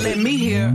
let me hear.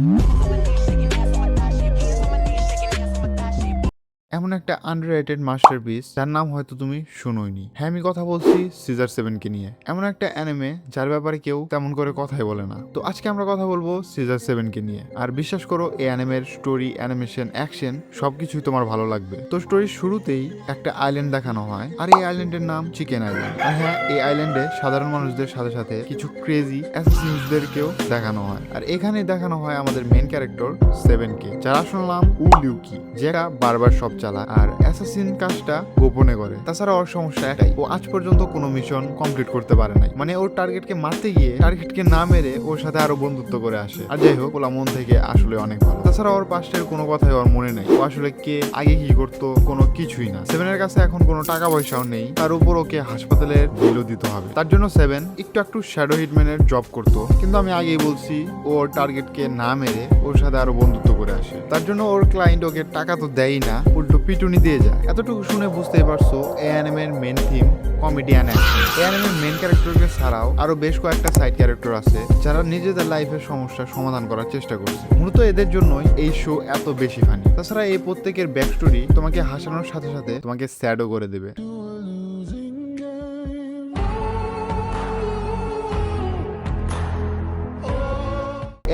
এমন একটা underrated masterpiece যার নাম হয়তো তুমি শুনোইনি। হ্যাঁ, আমি কথা বলছি সিজার 7 কে নিয়ে। এমন একটা অ্যানিমে যার ব্যাপারে কেউ তেমন করে কথাই বলে না। তো আজকে আমরা কথা বলবো সিজার 7 কে নিয়ে। আর বিশ্বাস করো, এই অ্যানিমের স্টোরি, অ্যানিমেশন, অ্যাকশন সবকিছুই তোমার ভালো লাগবে। তো স্টোরির শুরুতেই একটা আইল্যান্ড দেখানো হয়, আর এই আইল্যান্ডের নাম চিকেন আইল্যান্ড। আর হ্যাঁ, এই আইল্যান্ডে সাধারণ মানুষদের সাথে সাথে কিছু ক্রেজি অ্যাসাসিনসদেরকেও দেখানো হয়। আর এখানেই দেখানো হয় আমাদের মেন ক্যারেক্টার 7 কে, যার আসল নাম লিউকি, যেটা বারবার সব চালায় আর অ্যাসাসিন কাজটা গোপনে করে। তাছাড়া ওর সমস্যা একটাই, ও আজ পর্যন্ত কোনো মিশন কমপ্লিট করতে পারে নাই। মানে ওর টার্গেটকে মারতে গিয়ে টার্গেটকে না মেরে ওর সাথে আরো বন্ধুত্ব করে আসে। আর যাই হোক, ওলা মন থেকে আসলে অনেক ভালো। তাছাড়া ওর পাস্টের কোনো কথাই ওর মনে নেই, ও আসলে কে আগে কি করতো কোনো কিছুই না। 7 কাছে এখন কোনো টাকা পয়সাও নেই, তার উপর ওকে হাসপাতালের বিলও দিতে হবে। তার জন্য 7 একটু শ্যাডো হিটম্যানের জব করতো। কিন্তু আমি আগেই বলছি, ওর টার্গেটকে না মেরে ওর সাথে আরো বন্ধুত্ব করে আসে। তার জন্য ওর ক্লায়েন্ট ওকে টাকা তো দেয়ই না, উল্টো পিটুনি দিয়ে যায়। এতটুকু শুনে বুঝতেই পারছো এই অ্যানিমের মেন থিম কমেডিয়ান অ্যাকশন। এই অ্যানিমের মেন ক্যারেক্টারকে ছাড়াও আরো বেশ কয়েকটা সাইড ক্যারেক্টার আছে যারা নিজেদের লাইফের সমস্যার সমাধান করার চেষ্টা করছে। মূলত এদের জন্যই এই শো এত বেশি ফানি। তাছাড়া এই প্রত্যেকের ব্যাক স্টোরি তোমাকে হাসানোর সাথে সাথে তোমাকে স্যাডও করে দেবে।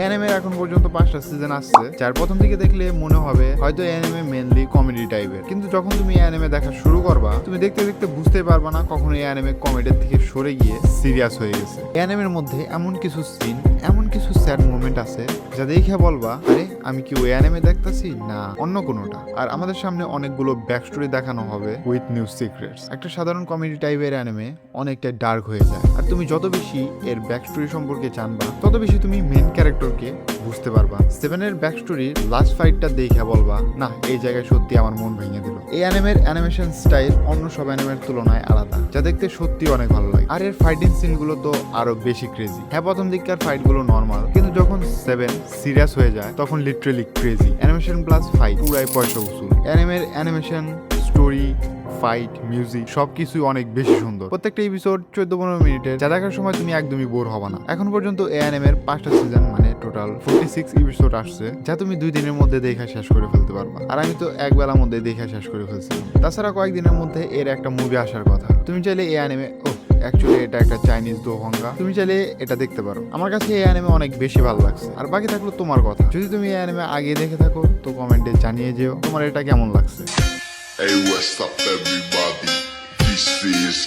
অ্যানিমের এখন পর্যন্ত 5টা সিজন আসছে, যার প্রথম দিকে দেখলে মনে হবে হয়তো অ্যানিমে মেনলি কমেডি টাইপের। কিন্তু যখন তুমি অ্যানিমে দেখা শুরু করবা, তুমি দেখতে দেখতে বুঝতে পারবা না কখনো এই অ্যানিমে কমেডির থেকে সরে গিয়ে সিরিয়াস হয়ে গেছে। অ্যানিমের মধ্যে এমন কিছু সিন, এমন কিছু স্যাড মোমেন্ট আছে যা দেখে বলবা, আরে আমি কি ওই অ্যানিমে দেখতাছি না অন্য কোনোটা। আর আমাদের সামনে অনেকগুলো ব্যাক স্টোরি দেখানো হবে উইথ নিউ সিক্রেটস। একটা সাধারণ কমেডি টাইপের অ্যানিমে অনেকটা ডার্ক হয়ে যায়, আর তুমি যত বেশি এর ব্যাক স্টোরি সম্পর্কে জানবা, তত বেশি তুমি মেন ক্যারেক্টারকে বুঝতে পারবা। 7 ব্যাক স্টোরির লাস্ট ফাইটটা দেখে বলবা, না এই জায়গায় সত্যি আমার মন ভেঙে দিল। এই অ্যানিমের অ্যানিমেশন স্টাইল অন্য সব অ্যানিমের তুলনায় আলাদা, যা দেখতে সত্যি অনেক ভালো লাগে। আর এর ফাইটিং সিনগুলো তো আরো বেশি ক্রেজি। হ্যাঁ, প্রথম দিককার ফাইটগুলো নর্মাল, কিন্তু যখন 7 সিরিয়াস হয়ে যায় তখন literally crazy. Animation plus fight পুরাই পয়সা উসুল। অ্যানিমের অ্যানিমেশন, স্টোরি, ফাইট, মিউজিক সবকিছুই অনেক বেশি সুন্দর। প্রত্যেকটা এপিসোড 14-15 মিনিটের, যা দেখার সময় তুমি একদমই বোর হবা না। এখন পর্যন্ত এই অ্যানিমের 5টা সিজন, মানে টোটাল 46 এপিসোড আসছে, যা তুমি 2 দিনের মধ্যে দেখা শেষ করে ফেলতে পারবা। আর আমি তো এক বেলার মধ্যে দেখা শেষ করে ফেলছিলাম। তাছাড়া কয়েকদিনের মধ্যে এর একটা মুভি আসার কথা। তুমি চাইলে এই অ্যানিমে, অ্যাকচুয়ালি এটা একটা চাইনিজ দোহাঙ্গা, তুমি চাইলে এটা দেখতে পারো। আমার কাছে এই অ্যানিমে অনেক বেশি ভালো লাগছে। আর বাকি থাকলো তোমার কথা। যদি তুমি এই অ্যানিমে আগে দেখে থাকো তো কমেন্টে জানিয়ে যেও তোমার এটা কেমন লাগছে। Hey, what's up, everybody? This is